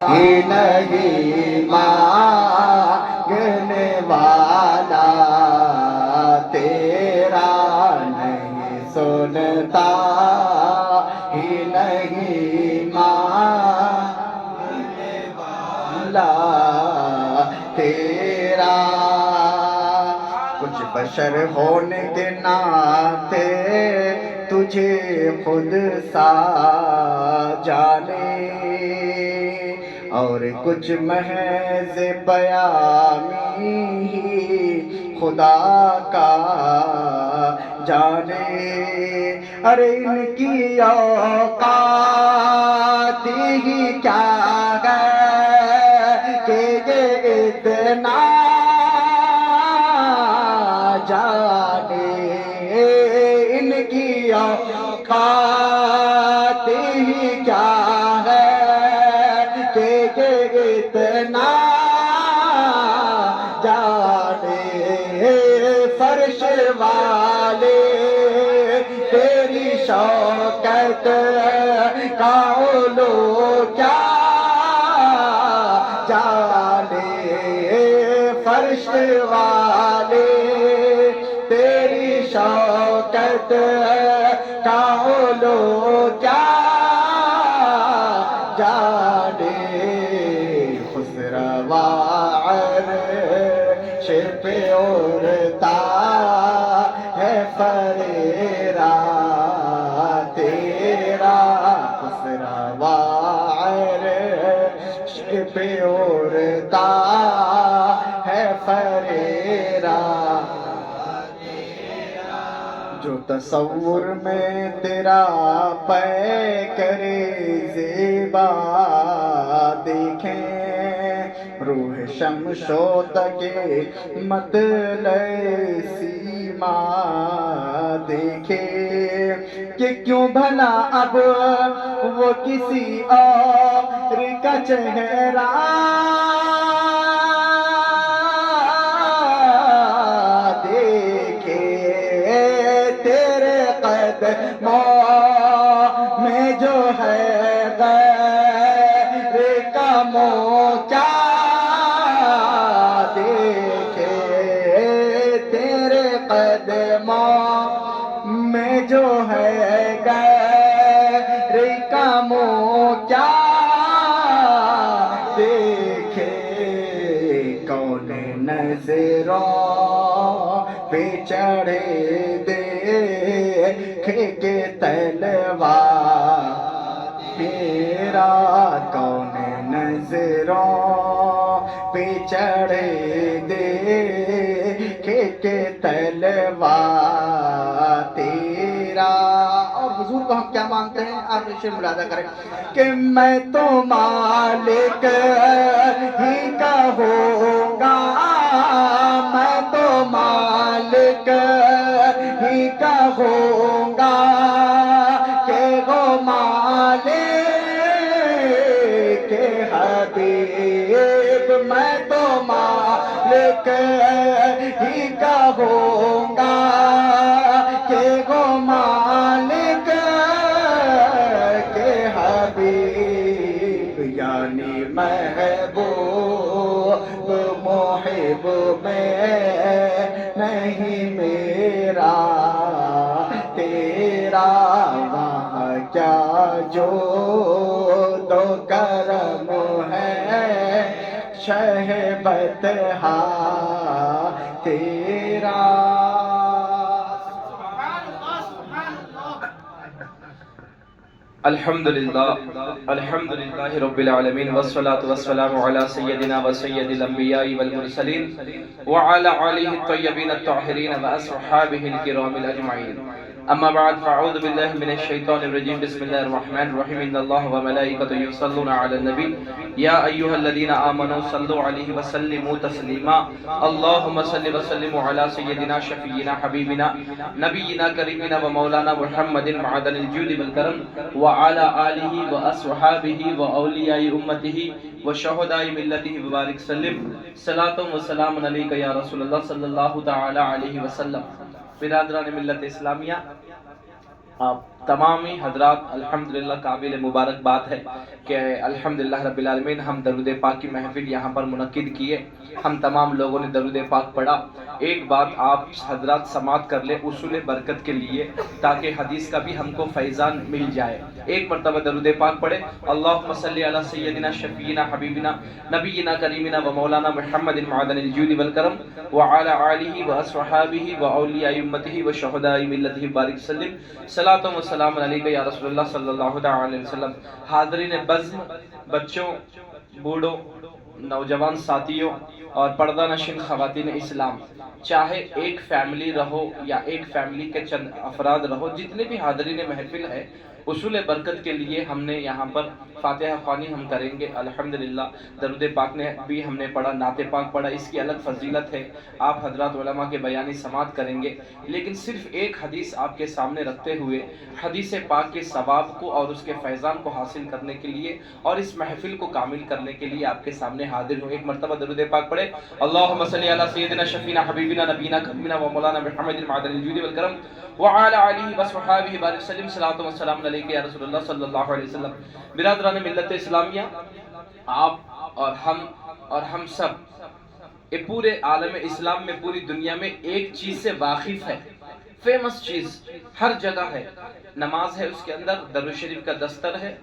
ہی نہیں مانگنے والا تیرا نہیں سنتا ہی نہیں مانگنے والا تیرا کچھ بشر ہونے کے ناطے تجھے خود سا جانے اور کچھ محض بیامی ہی خدا کا جانے ارے ان کی اوقات ہی کیا ہے کہ یہ اتنا جانے ان کی اوقات ہی کیا ہے کہ اتنا جانے فرش والے تیری شوکت کا علو کیا جانے فرش والے تیری شوکت کا علو کیا جانے خسروا عرش پہ اڑتا ہے فریرا تیرا خسروا عرش پہ اڑتا ہے فریرا جو تصور میں تیرا پیکرِ زیبا دیکھیں روح شمشو تک مطلع سیما دیکھے کہ کیوں بھلا اب وہ کسی اور کا چہرہ دیکھے تیرے قدموں میں جو ہے غیر کا موقع دیکھے تیرے قدموں میں جو ہے غیر کا موقع دیکھے کون نظروں پہ چڑھے دیکھ کے تلوار میرا کون نظروں پہ چڑھے دیکھ کے تلوار تیرا اور حضور کو ہم کیا مانگتے ہیں آپ شعر ملاحظہ کریں کہ میں تو مالک ہی کا ہوگا میں تو مالک ہی کا ہوگا کہ وہ مالک حبیب میں تو مالک ہی کا ہوگا کہ وہ مالک کے حبیب یعنی محبوب محب میں نہیں میرا تیرا وہاں کیا جو دو کرم ہے شہ بطحا تیرا الحمدللہ رب العالمین والصلاة والسلام علی سیدنا و سید الانبیاء والمرسلین وعلی آلہ الطیبین الطاہرین واصحابہ الکرام الاجمعین اما بعد فاعوذ باللہ من الشیطان الرجیم بسم اللہ الرحمن الرحیم ان اللہ وملائکتہ یصلون علی النبی یا ایہا الذین آمنوا صلوا علیہ وسلموا تسلیما اللہم صل وسلم علی سیدنا شفیعنا حبیبنا نبینا کریمنا و مولانا محمد معدن الجود والکرم وعلى آلہ واصحابہ واولیاء امتہ وشہداء ملتہ وبارک سلم صلاۃ و سلام علیک یا رسول اللہ صلی اللہ تعالی علیہ وسلم۔ برادران ملت اسلامیہ، آپ تمامی حضرات الحمدللہ قابل مبارکباد ہے کہ الحمدللہ رب العالمین ہم درود پاک کی محفل یہاں پر منعقد کیے. ہم تمام لوگوں نے درود پاک پڑھا. ایک بات آپ حضرات سماعت کر لیں اصول برکت کے لیے تاکہ حدیث کا بھی ہم کو فیضان مل جائے. ایک مرتبہ درود پاک پڑھے. اللہم صلی علی سیدنا شفیعنا حبیبنا نبینا کریمنا و مولانا محمد معدن الجود والکرم وعلی آلہ و اصحابہ و اولیاء امتہ و شہداء ملتہ بارک سلم. صلاۃ و سلام علیکہ یا رسول اللہ صلی اللہ علیہ وسلم. حاضرین بزم، بچوں، بوڑھوں، نوجوان ساتھیوں اور پردہ نشین خواتین اسلام، چاہے ایک فیملی رہو یا ایک فیملی کے چند افراد رہو، جتنے بھی حاضرین محفل ہے، اصول برکت کے لیے ہم نے یہاں پر فاتحہ خوانی ہم کریں گے. الحمدللہ درود پاک نے بھی ہم نے پڑھا، نعت پاک پڑھا، اس کی الگ فضیلت ہے. آپ حضرات علماء کے بیانی سماعت کریں گے. لیکن صرف ایک حدیث آپ کے سامنے رکھتے ہوئے حدیث پاک کے ثواب کو اور اس کے فیضان کو حاصل کرنے کے لیے اور اس محفل کو کامل کرنے کے لیے آپ کے سامنے حاضر ہوں. ایک مرتبہ درود پاک پڑھے. اللہم صلی علی سیدنا شفیعنا حبیبنا نبینا کریمنا و مولانا محمد معدن الجود والکرم وعلی آلہ و صحابہ بارک وسلم. صلاۃ و سلام علیکہ یا رسول اللہ صلی اللہ علیہ وسلم. برادران ملت اسلامیہ، آپ اور ہم سب یہ پورے عالم اسلام میں، پوری دنیا میں ایک چیز سے واقف ہے، فیمس چیز ہر جگہ ہے. نماز ہے، اس کے اندر درود شریف کا دستر ہے،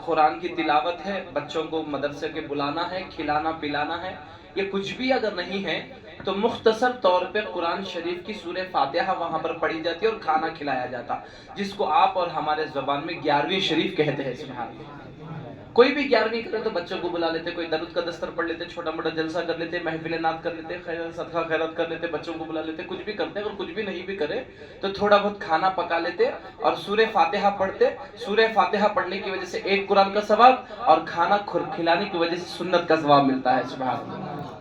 قرآن کی تلاوت ہے، بچوں کو مدرسے کے بلانا ہے، کھلانا پلانا ہے. یہ کچھ بھی اگر نہیں ہے تو مختصر طور پہ قرآن شریف کی سورہ فاتحہ وہاں پر پڑھی جاتی ہے اور کھانا کھلایا جاتا، جس کو آپ اور ہمارے زبان میں 11ویں شریف کہتے ہیں. سبحان اللہ. کوئی بھی 11ویں کرے تو بچوں کو بلا لیتے، کوئی درود کا دستر پڑھ لیتے، چھوٹا موٹا جلسہ کر لیتے، محفل نعت کر لیتے، صدقہ خیرات کر لیتے، بچوں کو بلا لیتے، کچھ بھی کرتے. اگر کچھ بھی نہیں بھی کرے تو تھوڑا بہت کھانا پکا لیتے اور سورہ فاتحہ پڑھتے. سورہ فاتحہ پڑھنے کی وجہ سے ایک قرآن کا ثواب اور کھانا کھلانے کی وجہ سے سنت کا ثواب ملتا ہے. سبحان اللہ.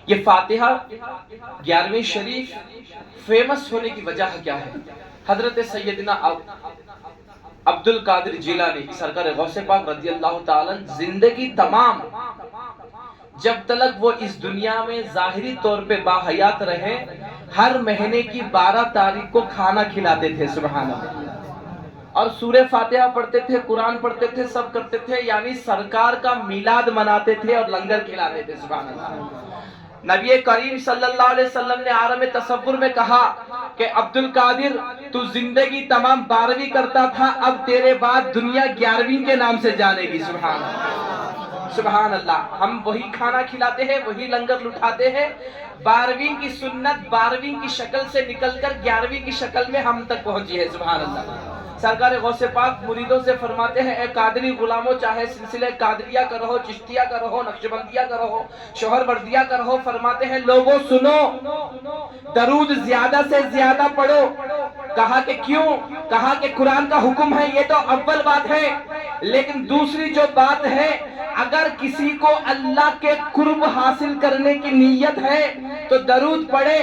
یہ فاتحہ 11ویں شریف فیمس ہونے کی وجہ کیا ہے؟ حضرت سیدنا عبد القادر جیلانی سرکار غوث پاک رضی اللہ تعالیٰ زندگی تمام جب تلک وہ اس دنیا میں ظاہری طور پہ باحیات رہے، ہر مہینے کی 12 تاریخ کو کھانا کھلاتے تھے. سبحان اللہ. اور سورہ فاتحہ پڑھتے تھے، قرآن پڑھتے تھے، سب کرتے تھے، یعنی سرکار کا میلاد مناتے تھے اور لنگر کھلاتے تھے. سبحان اللہ. نبی کریم صلی اللہ علیہ وسلم نے عالم تصور میں کہا کہ عبد القادر تو زندگی تمام 12ویں کرتا تھا، اب تیرے بعد دنیا 11ویں کے نام سے جانے گی. سبحان اللہ. سبحان اللہ. ہم وہی کھانا کھلاتے ہیں، وہی لنگر لٹھاتے ہیں. 12ویں کی سنت 12ویں کی شکل سے نکل کر 11ویں کی شکل میں ہم تک پہنچی ہے. سبحان اللہ. سرکار غوث پاک مریدوں سے فرماتے ہیں، اے قادری غلاموں، چاہے سلسلہ قادریہ کا رہو، چشتیہ کا رہو، نقشبندیہ کا رہو، شوہر وردیہ کا رہو، فرماتے ہیں لوگوں سنو، درود زیادہ سے زیادہ پڑھو. کہا کہ کیوں؟ کہا کہ قرآن کا حکم ہے. یہ تو اول بات ہے، لیکن دوسری جو بات ہے، اگر کسی کو اللہ کے قرب حاصل کرنے کی نیت ہے تو درود پڑھے.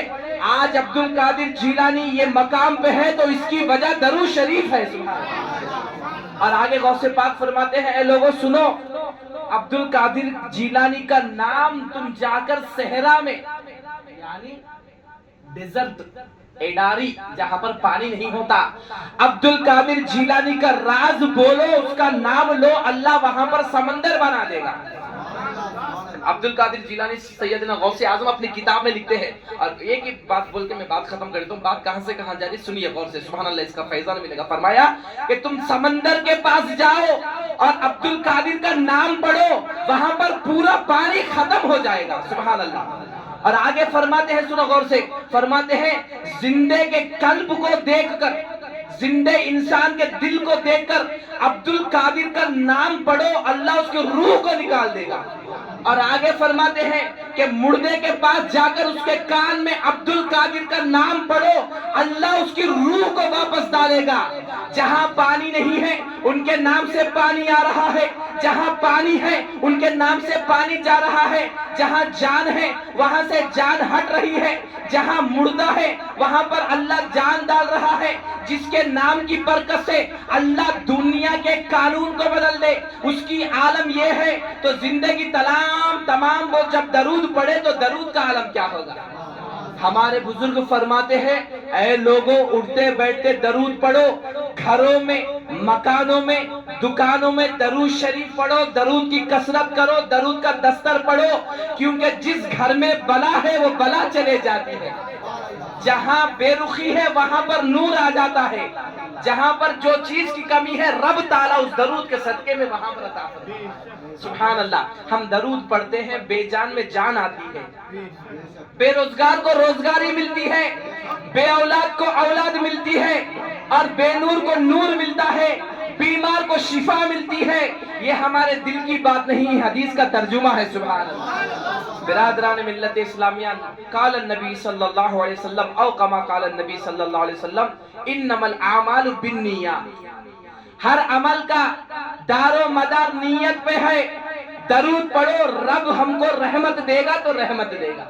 آج عبد القادر جیلانی یہ مقام پہ ہے تو اس کی وجہ درود شریف ہے. اور آگے غوث پاک فرماتے ہیں، اے لوگوں سنو، عبد القادر جیلانی کا نام تم جا کر صحرا میں، یعنی ڈیزرٹ، ایڈاری، جہاں پر پانی نہیں ہوتا، عبد القادر جیلانی کا راز بولو، اس کا نام لو، اللہ وہاں پر سمندر بنا دے گا. عبد القادر جیلانی سیدنا غوث اعظم اپنی کتاب میں لکھتے ہیں. اور ایک ہی بات بول کے میں بات ختم کر دیتا ہوں. بات کہاں سے کہاں جا رہی سنیے غور سے. سبحان اللہ. اس کا فیضان ملے گا. فرمایا کہ تم سمندر کے پاس جاؤ اور عبد القادر کا نام پڑھو، وہاں پر پورا پانی ختم ہو جائے گا. سبحان اللہ. اور آگے فرماتے ہیں، سنو غور سے، فرماتے ہیں زندے کے قلب کو دیکھ کر، زندے انسان کے دل کو دیکھ کر عبد القادر کا نام پڑھو، اللہ اس کی روح کو نکال دے گا. اور آگے فرماتے ہیں کہ مردے کے پاس جا کر اس کے کان میں عبد القادر کا نام پڑھو، اللہ اس کی روح کو واپس ڈالے گا. جہاں پانی نہیں ہے ان کے نام سے پانی آ رہا ہے، جہاں پانی ہے ان کے نام سے پانی جا رہا ہے، جہاں جان ہے وہاں سے جان ہٹ رہی ہے، جہاں مردہ ہے وہاں پر اللہ جان ڈال رہا ہے. جس کے نام کی برکت سے اللہ دنیا کے قانون کو بدل دے، اس کی عالم یہ ہے. تو زندگی تمام وہ جب درود پڑھے تو درود کا عالم کیا ہوگا؟ ہمارے بزرگ فرماتے ہیں اے لوگوں اٹھتے بیٹھتے درود پڑھو، گھروں میں، مکانوں میں، دکانوں میں درود شریف پڑھو، درود کی کثرت کرو، درود کا دستر پڑھو، کیونکہ جس گھر میں بلا ہے وہ بلا چلے جاتی ہے، جہاں بے رخی ہے وہاں پر نور آ جاتا ہے، جہاں پر جو چیز کی کمی ہے رب تعالیٰ اس درود کے صدقے میں وہاں پر عطا فرماتا ہے۔ سبحان اللہ، ہم درود پڑھتے ہیں، بے جان میں جان آتی ہے، بے روزگار کو روزگاری ملتی ہے، بے اولاد کو اولاد ملتی ہے، اور بے نور کو نور ملتا ہے، بیمار کو شفا ملتی ہے۔ یہ ہمارے دل کی بات نہیں، حدیث کا ترجمہ ہے۔ سبحان اللہ۔ برادران ملت اسلامیہ، قال النبی صلی اللہ علیہ وسلم او کما قال النبی صلی اللہ علیہ وسلم انما الاعمال بالنیات، ہر عمل کا دار و مدار نیت پہ ہے۔ درود پڑھو، رب ہم کو رحمت دے گا تو رحمت دے گا،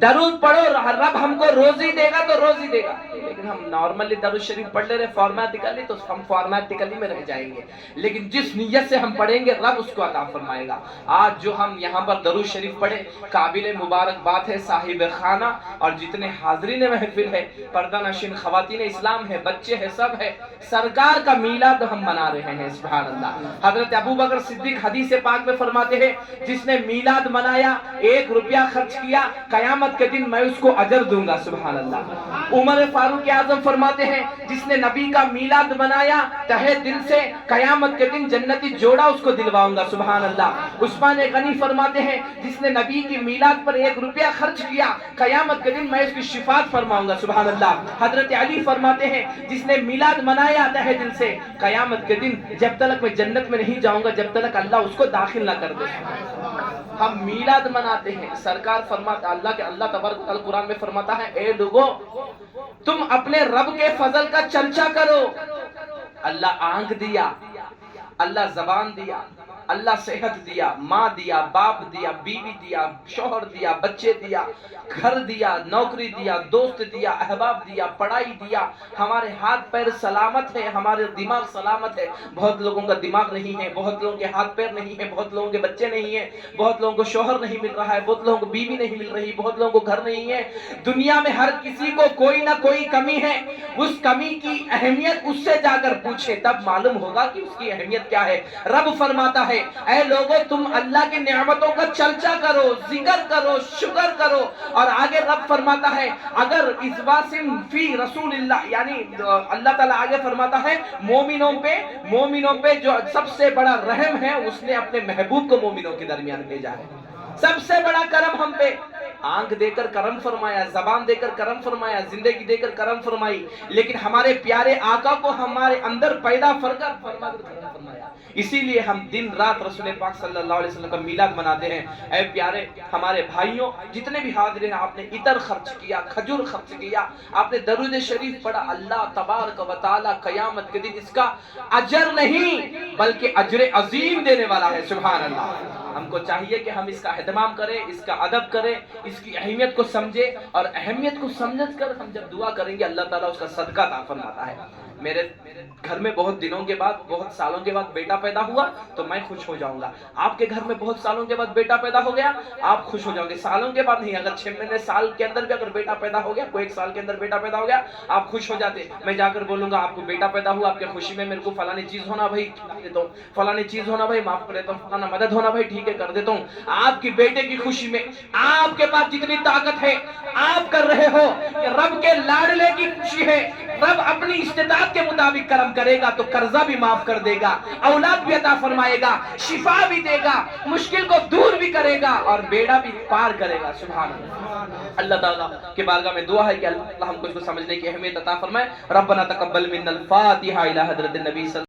درود پڑھو رب ہم کو روزی دے گا تو روزی دے گا۔ لیکن ہم نارملی درود شریف پڑھ لے رہے فارمیٹیکلی، تو ہم فارمیٹیکلی میں رہ جائیں گے، لیکن جس نیت سے ہم پڑھیں گے رب اس کو عطا فرمائے گا۔ آج جو ہم یہاں پر درود شریف پڑھے، قابل مبارک بات ہے، صاحب خانہ اور جتنے حاضرین محفل ہے، پردہ نشین خواتین اسلام ہے، بچے ہیں، سب ہے، سرکار کا میلاد ہم منا رہے ہیں۔ سبحان اللہ۔ حضرت ابو بکر صدیق حدیث پاک میں فرماتے ہیں جس نے میلاد منایا، 1 روپیہ خرچ کیا، قیامت کے دن میں اس کو اجر دوں گا۔ سبحان اللہ۔ عمر فاروق اعظم فرماتے ہیں جس نے نبی کا میلاد منایا تہے دل سے، قیامت کے دن جنتی جوڑا اس کو دلواؤں گا۔ سبحان اللہ۔ عثمان غنی فرماتے ہیں جس نے نبی کی میلاد پر 1 روپیہ خرچ کیا، قیامت کے دن میں اس کی شفاعت فرماؤں گا۔ سبحان اللہ۔ حضرت علی فرماتے ہیں جس نے میلاد منایا تہے دل سے، قیامت کے دن جب تک میں جنت میں نہیں جاؤں گا جب تک اللہ اس کو داخل نہ کر دے۔ ہم میلاد مناتے ہیں، سرکار فرماتا اللہ تبارک و تعالی قرآن میں فرماتا ہے اے لوگو تم اپنے رب کے فضل کا چرچا کرو۔ اللہ آنکھ دیا، اللہ زبان دیا، اللہ صحت دیا، ماں دیا، باپ دیا، بیوی دیا، شوہر دیا، بچے دیا، گھر دیا، نوکری دیا، دوست دیا، احباب دیا، پڑھائی دیا، ہمارے ہاتھ پیر سلامت ہے، ہمارے دماغ سلامت ہے۔ بہت لوگوں کا دماغ نہیں ہے، بہت لوگوں کے ہاتھ پیر نہیں ہے، بہت لوگوں کے بچے نہیں ہیں، بہت لوگوں کو شوہر نہیں مل رہا ہے، بہت لوگوں کو بیوی نہیں مل رہی، بہت لوگوں کو گھر نہیں ہے۔ دنیا میں ہر کسی کو کوئی نہ کوئی کمی ہے، اس کمی کی اہمیت اس سے جا کر پوچھے، تب معلوم ہوگا کہ اس کی اہمیت کیا ہے۔ رب فرماتا ہے اے لوگو تم اللہ کی نعمتوں کا چرچا کرو، ذکر کرو، شکر کرو، اور آگے رب فرماتا ہے اگر اس واسم فی رسول اللہ، یعنی اللہ تعالیٰ آگے فرماتا ہے مومنوں پہ جو سب سے بڑا رحم ہے اس نے اپنے محبوب کو مومنوں کے درمیان بھیجا ہے۔ سب سے بڑا کرم ہم پہ، آنکھ دے کر کرم فرمایا، زبان دے کر کرم فرمایا، زندگی دے کر کرم فرمائی، لیکن ہمارے پیارے آقا کو ہمارے اندر پیدا فرما کر کرم فرمایا۔ اسی لیے ہم دن رات رسول پاک صلی اللہ علیہ وسلم کا میلاد مناتے ہیں۔ اے پیارے ہمارے بھائیوں، جتنے بھی حاضر ہیں، آپ نے عطر خرچ کیا، کھجور خرچ کیا، آپ نے درود شریف پڑھا، اللہ تبارک و تعالی قیامت کے دن اس کا اجر نہیں بلکہ اجر عظیم دینے والا ہے۔ سبحان اللہ۔ ہم کو چاہیے کہ ہم اس کا اہتمام کریں، اس کا ادب کریں، اس کی اہمیت کو سمجھیں، اور اہمیت کو سمجھ کر ہم جب دعا کریں گے اللہ تعالیٰ اس کا صدقہ عطا فرماتا ہے۔ میرے گھر میں بہت دنوں کے بعد، بہت سالوں کے بعد بیٹا پیدا ہوا تو میں خوش ہو جاؤں گا۔ آپ کے گھر میں بہت سالوں کے بعد بیٹا پیدا ہو گیا، آپ خوش ہو جاؤ گے۔ سالوں کے بعد نہیں، اگر 6 مہینے سال کے اندر بھی اگر بیٹا پیدا ہو گیا، کوئی 1 سال کے اندر بیٹا پیدا ہو گیا، آپ خوش ہو جاتے۔ میں جا کر بولوں گا آپ کو بیٹا پیدا ہوا، آپ کے خوشی میں میرے کو فلانی چیز ہونا بھائی کھلا دیتا ہوں، فلانی چیز ہونا بھائی معاف کر دیتا ہوں، فلانا مدد ہونا بھائی ٹھیک ہے کر دیتا ہوں۔ آپ کی بیٹے کی خوشی میں آپ کے پاس جتنی طاقت ہے آپ کر رہے ہو، رب کے لاڈلے کی خوشی ہے، رب اپنی استطاعت کے مطابق کرم کرے گا تو قرضہ بھی معاف کر دے گا، اولاد بھی عطا فرمائے گا، شفا بھی دے گا، مشکل کو دور بھی کرے گا اور بیڑا بھی پار کرے گا۔ سبحان اللہ۔ اللہ تعالیٰ کے بارگاہ میں دعا ہے کہ اللہ ہم کو اس کو سمجھنے کی اہمیت عطا فرمائے۔ ربنا تقبل منا الفاتحہ الی حضرت النبی صلی